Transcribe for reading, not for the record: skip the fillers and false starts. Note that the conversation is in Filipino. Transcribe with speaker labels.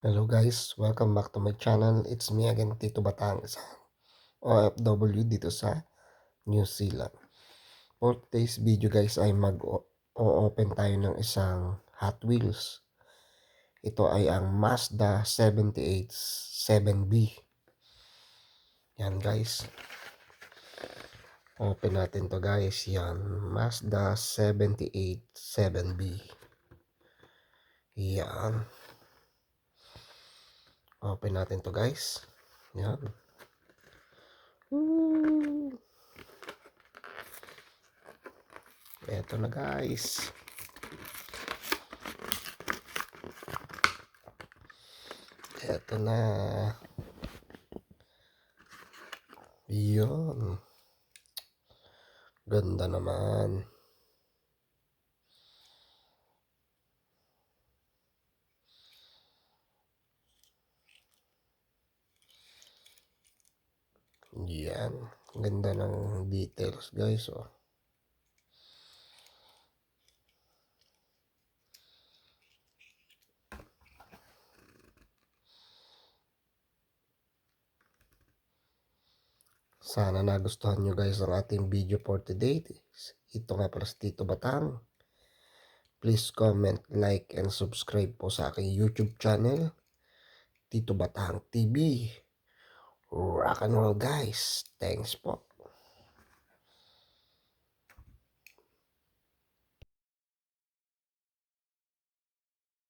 Speaker 1: Hello guys, welcome back to my channel. It's me again, Tito Batang, isang OFW dito sa New Zealand. For today's video guys ay mag-open tayo ng isang Hot Wheels. Ito ay ang Mazda 78 7B. Yan guys. Open natin to guys. Yan, Mazda 78 7B. Yan. Open natin to guys. Yan. Eto na guys. Eto na. Yun. Ganda naman. Yan. Ganda ng details guys. Oh. Sana nagustuhan nyo guys ang ating video for today. Ito nga pala si Tito Batang. Please comment, like, and subscribe po sa aking YouTube channel, Tito Batang TV. Rock and roll guys. Thanks po.